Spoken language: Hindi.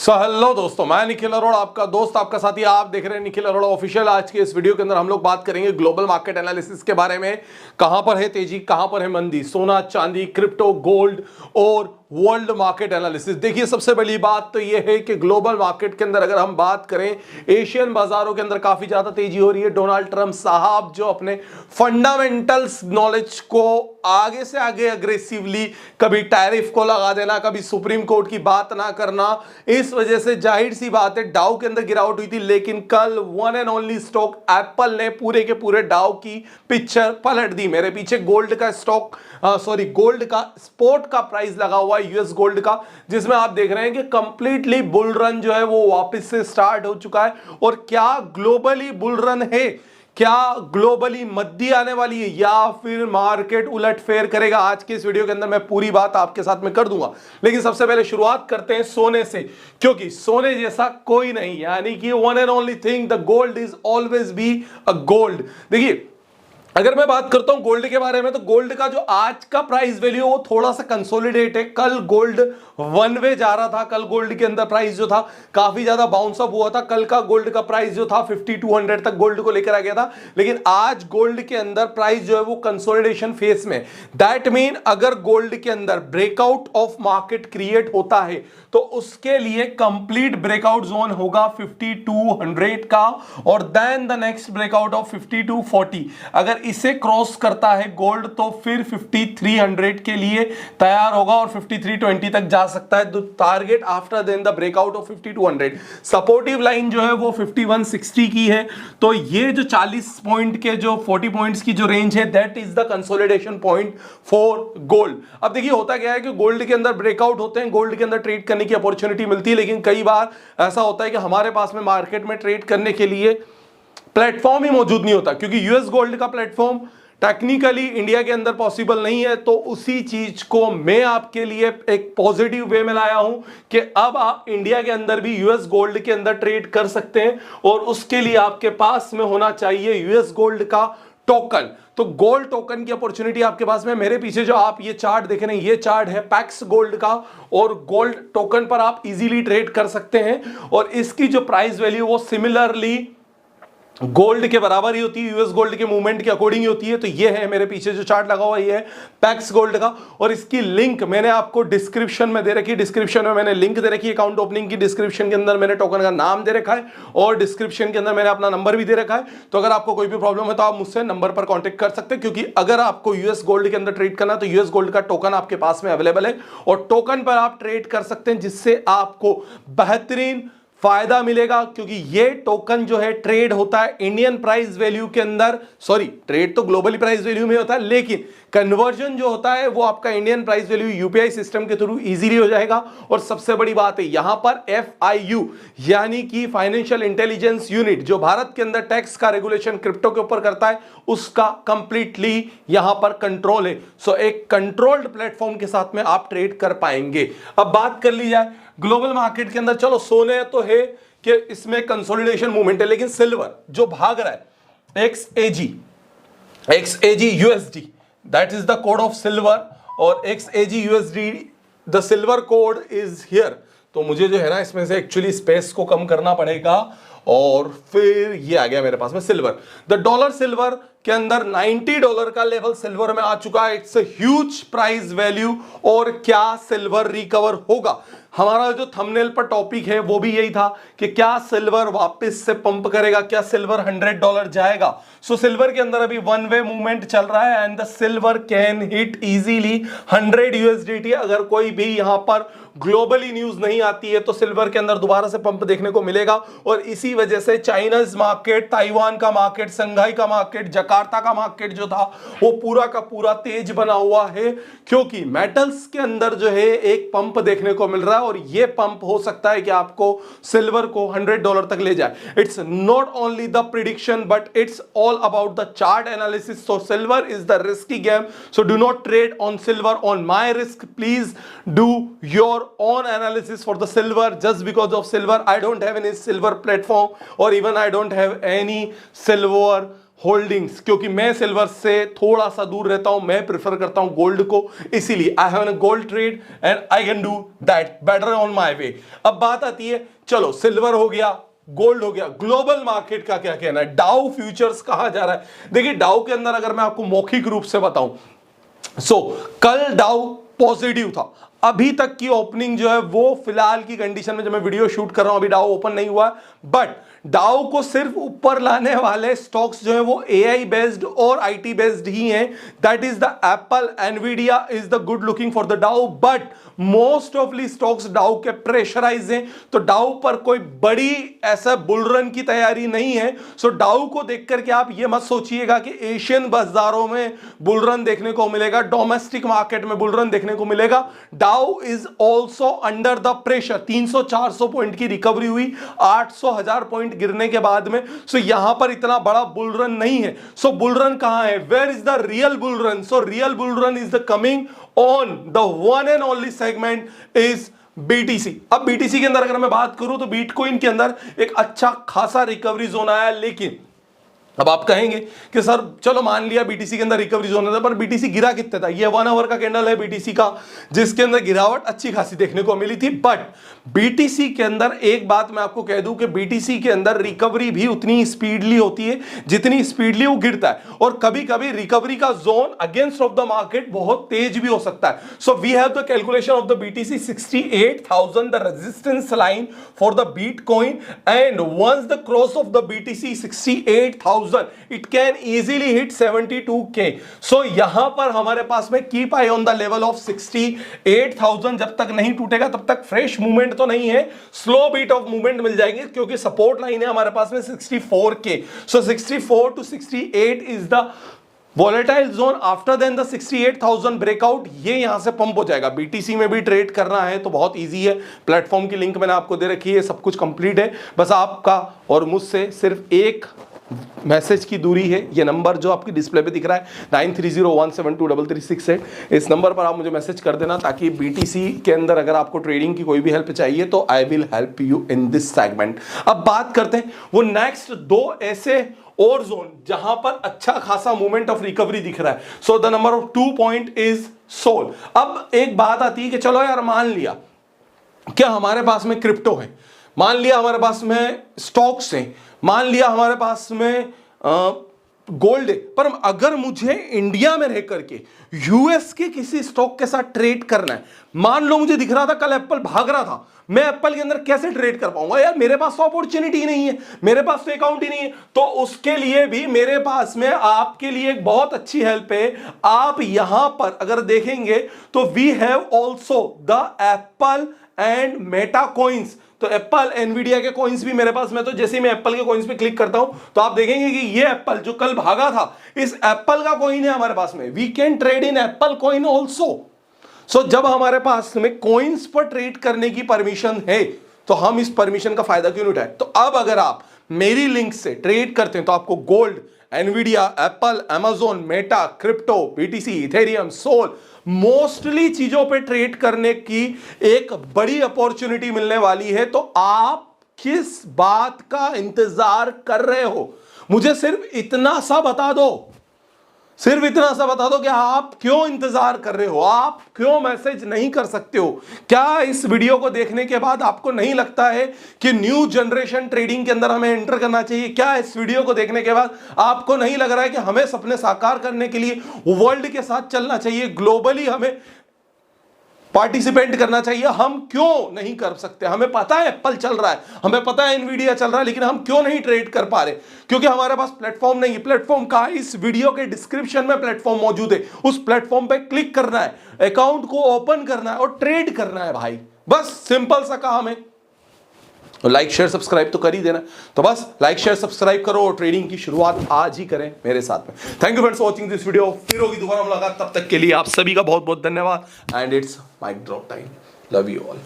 हेलो दोस्तों, मैं निखिल अरोड़ा, आपका दोस्त, आपका साथी। आप देख रहे हैं निखिल अरोड़ा ऑफिशियल। आज के इस वीडियो के अंदर हम लोग बात करेंगे ग्लोबल मार्केट एनालिसिस के बारे में। कहां पर है तेजी, कहां पर है मंदी, सोना चांदी, क्रिप्टो, गोल्ड और वर्ल्ड मार्केट एनालिसिस। देखिए, सबसे बड़ी बात तो यह है कि ग्लोबल मार्केट के अंदर अगर हम बात करें, एशियन बाजारों के अंदर काफी ज्यादा तेजी हो रही है। डोनाल्ड ट्रंप साहब जो अपने फंडामेंटल्स नॉलेज को आगे से आगे अग्रेसिवली, कभी टैरिफ को लगा देना, कभी सुप्रीम कोर्ट की बात ना करना, इस वजह से जाहिर सी बात है डाउ के अंदर गिरावट हुई थी। लेकिन कल one and only stock Apple ने पूरे के पूरे डाउ की पिक्चर पलट दी। मेरे पीछे गोल्ड का स्टॉक गोल्ड का स्पॉट का प्राइस लगा हुआ है, यूएस गोल्ड का, जिसमें आप देख रहे हैं कि कंप्लीटली बुल रन जो है वो वापस से स्टार्ट हो चुका है। और क्या ग्लोबली बुल रन है, क्या ग्लोबली मंदी आने वाली है, या फिर मार्केट उलटफेर करेगा, आज के इस वीडियो के अंदर मैं पूरी बात आपके साथ में कर दूंगा। लेकिन सबसे पहले शुरुआत करते हैं सोने से, क्योंकि सोने जैसा कोई नहीं, यानी कि one and only thing, the gold is always be a gold. देखिए, अगर मैं बात करता हूं गोल्ड के बारे में, तो गोल्ड का जो आज का प्राइस वैल्यू वो थोड़ा सा कंसोलिडेट है। कल गोल्ड वन वे जा रहा था, कल गोल्ड के अंदर प्राइस जो था काफी ज्यादा बाउंस अप हुआ था। कल का गोल्ड का प्राइस जो था 5200 तक गोल्ड को लेकर आ गया था। लेकिन आज गोल्ड के अंदर प्राइस जो है वो कंसोलिडेशन फेस में। दैट मीन अगर गोल्ड के अंदर ब्रेकआउट ऑफ मार्केट क्रिएट होता है तो उसके लिए कंप्लीट ब्रेकआउट जोन होगा 5200 का, और then the next breakout of 5240। अगर इसे क्रॉस करता है गोल्ड तो फिर 5300 के लिए तैयार होगा और 5320 तक जा सकता है। Target after then the breakout of 5200। Supportive line जो है वो 5160 की है। तो ये जो 40 पॉइंट के जो 40 पॉइंट्स की जो रेंज है, that is the consolidation point for gold. अब देखिए, होता क्या है कि गोल्ड के अंदर ब्रेकआउट होते हैं, गोल्ड के अंदर ट्रेड करने की अपॉर्चुनिटी मिलती है। लेकिन कई बार ऐसा होता है कि हमारे पास में मार्केट में ट्रेड करने के लिए प्लेटफॉर्म ही मौजूद नहीं होता, क्योंकि यूएस गोल्ड का प्लेटफॉर्म टेक्निकली इंडिया के अंदर पॉसिबल नहीं है। तो उसी चीज को मैं आपके लिए एक पॉजिटिव वे में लाया हूं कि अब आप इंडिया के अंदर भी यूएस गोल्ड के अंदर ट्रेड कर सकते हैं, और उसके लिए आपके पास में होना चाहिए यूएस गोल्ड का टोकन। तो गोल्ड टोकन की अपॉर्चुनिटी आपके पास में, मेरे पीछे जो आप ये चार्ट देख रहे हैं, ये चार्ट है पैक्स गोल्ड का, और गोल्ड टोकन पर आप इजीली ट्रेड कर सकते हैं। और इसकी जो प्राइस वैल्यू वो सिमिलरली गोल्ड के बराबर ही होती है, यूएस गोल्ड के मूवमेंट के अकॉर्डिंग ही होती है। तो ये है मेरे पीछे जो चार्ट लगा हुआ, ये है पैक्स गोल्ड का, और इसकी लिंक मैंने आपको डिस्क्रिप्शन में दे रखी है। डिस्क्रिप्शन में मैंने लिंक दे रखी है अकाउंट ओपनिंग की, डिस्क्रिप्शन के अंदर मैंने टोकन का नाम दे रखा है, और डिस्क्रिप्शन के अंदर मैंने अपना नंबर भी दे रखा है। तो अगर आपको कोई भी प्रॉब्लम है तो आप मुझसे नंबर पर कॉन्टेक्ट कर सकते हैं, क्योंकि अगर आपको यूएस गोल्ड के अंदर ट्रेड करना है तो यूएस गोल्ड का टोकन आपके पास में अवेलेबल है, और टोकन पर आप ट्रेड कर सकते हैं, जिससे आपको बेहतरीन फायदा मिलेगा। क्योंकि ये टोकन जो है ट्रेड होता है इंडियन प्राइस वैल्यू के अंदर, सॉरी, ट्रेड तो ग्लोबली प्राइस वैल्यू में होता है, लेकिन कन्वर्जन जो होता है वो आपका Indian price value UPI system के थ्रू इजीली हो जाएगा। और सबसे बड़ी बात है, यहां पर FIU यानी कि फाइनेंशियल इंटेलिजेंस यूनिट, जो भारत के अंदर टैक्स का रेगुलेशन क्रिप्टो के ऊपर करता है, उसका कंप्लीटली यहां पर कंट्रोल है। सो एक कंट्रोल्ड प्लेटफॉर्म के साथ में आप ट्रेड कर पाएंगे। अब बात कर ली जाए ग्लोबल मार्केट के अंदर, चलो सोने तो है कि इसमें कंसोलिडेशन मूवमेंट है, लेकिन सिल्वर जो भाग रहा है, XAG USD, that is the code of silver, और XAG USD the silver code is here. तो मुझे जो है ना, इसमें से एक्चुअली स्पेस को कम करना पड़ेगा, और फिर ये आ गया मेरे पास में सिल्वर। द डॉलर सिल्वर के अंदर $90 का लेवल सिल्वर में आ चुका है। It's a huge price value. और क्या सिल्वर रिकवर होगा? हमारा जो थंबनेल पर टॉपिक है वो भी यही था कि क्या सिल्वर वापस से पंप करेगा, क्या सिल्वर $100 जाएगा? सो सिल्वर के अंदर अभी वन वे मूवमेंट चल रहा है, and the silver can hit easily 100 USDT। अगर कोई भी यहां पर ग्लोबली न्यूज नहीं आती है तो सिल्वर के अंदर दोबारा से पंप देखने को मिलेगा। और इसी वजह से चाइनाज मार्केट, ताइवान का मार्केट, संघाई का मार्केट, जकार्ता का मार्केट जो था वो पूरा का पूरा तेज बना हुआ है, क्योंकि मेटल्स के अंदर जो है एक पंप देखने को मिल रहा है, और ये पंप हो सकता है कि आपको सिल्वर को $100 तक ले जाए। It's not only the prediction, but it's all about the chart analysis. So silver is the risky game, so do not trade on silver on my risk. Please do your own analysis for the silver. Just because of silver, I don't have any silver platform, or even I don't have any silver holdings, क्योंकि मैं सिल्वर से थोड़ा सा दूर रहता हूं, मैं प्रेफर करता हूं गोल्ड को, इसीलिए I have an gold trade and I can do that better on my way. अब बात आती है, चलो सिल्वर हो गया, गोल्ड हो गया, ग्लोबल मार्केट का क्या कहना है, डाउ फ्यूचर्स कहां जा रहा है। देखिए डाउ के अंदर अगर मैं आपको मौखिक रूप से बताऊं, कल डाउ पॉजिटिव था, अभी तक की ओपनिंग जो है वो फिलहाल की कंडीशन में जब मैं वीडियो शूट कर रहा हूं अभी डाउ ओपन नहीं हुआ, बट डाउ को सिर्फ ऊपर लाने वाले स्टॉक्स जो है वो एआई बेस्ड और आईटी बेस्ड ही हैं। That is the Apple, Nvidia is the good looking for the डाउ, बट मोस्ट ऑफली स्टॉक्स डाउ के प्रेशराइज हैं, तो डाउ पर कोई बड़ी ऐसा बुलरन की तैयारी नहीं है। सो डाउ को देख करके आप ये मत सोचिएगा कि एशियन बाजारों में बुलरन देखने को मिलेगा, डोमेस्टिक मार्केट में बुलरन देखने को मिलेगा। डाउ is also under the pressure, 300-400 point की रिकवरी हुई 800-1000 पॉइंट गिरने के बाद में। सो यहां पर इतना बड़ा बुलरन नहीं है। सो बुलरन कहां है, where is the real bull run? So real bull run is the coming on the one and only segment is BTC. अब बीटीसी के अंदर अगर मैं बात करूं तो बिटकॉइन के अंदर एक अच्छा खासा रिकवरी जोन आया, लेकिन अब आप कहेंगे कि सर चलो मान लिया बीटीसी के अंदर रिकवरी जोन था, पर बीटीसी गिरा कितने था? ये 1 आवर का कैंडल है बीटीसी का, जिसके अंदर गिरावट अच्छी खासी देखने को मिली थी। बट बीटीसी के अंदर एक बात मैं आपको कह दूं कि बीटीसी के अंदर रिकवरी भी उतनी स्पीडली होती है जितनी स्पीडली वो गिरता है, और कभी कभी रिकवरी का zone against of the market बहुत तेज भी हो सकता है। So we have the calculation of the BTC 68,000 the resistance line for the bitcoin, and once the cross of the BTC 68,000 it can easily hit 72K. So यहां पर हमारे पास में keep I on the level of 68,000, जब तक नहीं टूटेगा तब तक फ्रेश मूवमेंट तो नहीं है, स्लो बीट ऑफ मूवमेंट मिल जाएंगे, क्योंकि सपोर्ट लाइन है हमारे पास में 64K. So 64 to 68 is the volatile zone. After then the 68,000 breakout, ये यहां से पंप हो जाएगा। बीटीसी में भी ट्रेड करना है तो बहुत इजी है, प्लेटफॉर्म की लिंक मैंने आपको दे रखी है, सब कुछ कंप्लीट है, बस आपका और मुझसे सिर्फ एक मैसेज की दूरी है। ये नंबर जो आपकी डिस्प्ले पे दिख रहा है 9301723368, इस नंबर पर आप मुझे मैसेज कर देना, ताकि बीटीसी के अंदर अगर आपको ट्रेडिंग की कोई भी हेल्प चाहिए तो I will help you in this segment. अब बात करते हैं वो नेक्स्ट दो ऐसे और जोन जहां पर अच्छा खासा मूवमेंट ऑफ रिकवरी दिख रहा है। So the number of 2 point is SOL. अब एक बात आती है कि चलो यार मान लिया क्या हमारे पास में क्रिप्टो है, मान लिया हमारे पास में स्टॉक्स हैं, मान लिया हमारे पास में गोल्ड है, पर अगर मुझे इंडिया में रह करके यूएस के किसी स्टॉक के साथ ट्रेड करना है, मान लो मुझे दिख रहा था कल एप्पल भाग रहा था, मैं एप्पल के अंदर कैसे ट्रेड कर पाऊंगा यार? मेरे पास तो अपॉर्चुनिटी ही नहीं है, मेरे पास तो अकाउंट ही नहीं है। तो उसके लिए भी मेरे पास में आपके लिए एक बहुत अच्छी हेल्प है। आप यहां पर अगर देखेंगे तो we have also the Apple and Meta coins. तो एप्पल एनवीडिया के कॉइन्स भी मेरे पास में, तो जैसे मैं एप्पल के कॉइन्स पे क्लिक करता हूं तो आप देखेंगे कि ये एप्पल जो कल भागा था, इस एप्पल का कॉइन है हमारे पास में। We can trade in apple coin also. So जब हमारे पास में कॉइन्स पर ट्रेड करने की परमिशन है तो हम इस परमिशन का फायदा क्यों नहीं उठाए? तो अब अगर आप मेरी लिंक से ट्रेड करते हैं तो आपको gold, Nvidia, Apple, Amazon, Meta, crypto, BTC, Ethereum, SOL, mostly चीजों पे ट्रेड करने की एक बड़ी अपॉर्चुनिटी मिलने वाली है। तो आप किस बात का इंतजार कर रहे हो? मुझे सिर्फ इतना सा बता दो, सिर्फ इतना सा बता दो कि आप क्यों इंतजार कर रहे हो, आप क्यों मैसेज नहीं कर सकते हो? क्या इस वीडियो को देखने के बाद आपको नहीं लगता है कि न्यू जनरेशन ट्रेडिंग के अंदर हमें एंटर करना चाहिए? क्या इस वीडियो को देखने के बाद आपको नहीं लग रहा है कि हमें सपने साकार करने के लिए वर्ल्ड के साथ चलना चाहिए, ग्लोबली हमें पार्टिसिपेट करना चाहिए? हम क्यों नहीं कर सकते? हमें पता है एप्पल चल रहा है, हमें पता है एनवीडिया चल रहा है, लेकिन हम क्यों नहीं ट्रेड कर पा रहे? क्योंकि हमारे पास प्लेटफॉर्म नहीं है। प्लेटफॉर्म का इस वीडियो के डिस्क्रिप्शन में प्लेटफॉर्म मौजूद है, उस प्लेटफॉर्म पे क्लिक करना है, अकाउंट को ओपन करना है और ट्रेड करना है भाई, बस सिंपल सा काम है। लाइक शेयर सब्सक्राइब तो कर ही देना। तो बस लाइक शेयर सब्सक्राइब करो और ट्रेडिंग की शुरुआत आज ही करें मेरे साथ में। Thank you friends for watching this video. फिर होगी दोबारा मुलाकात, तब तक के लिए आप सभी का बहुत बहुत धन्यवाद and it's mic drop time. Love you all.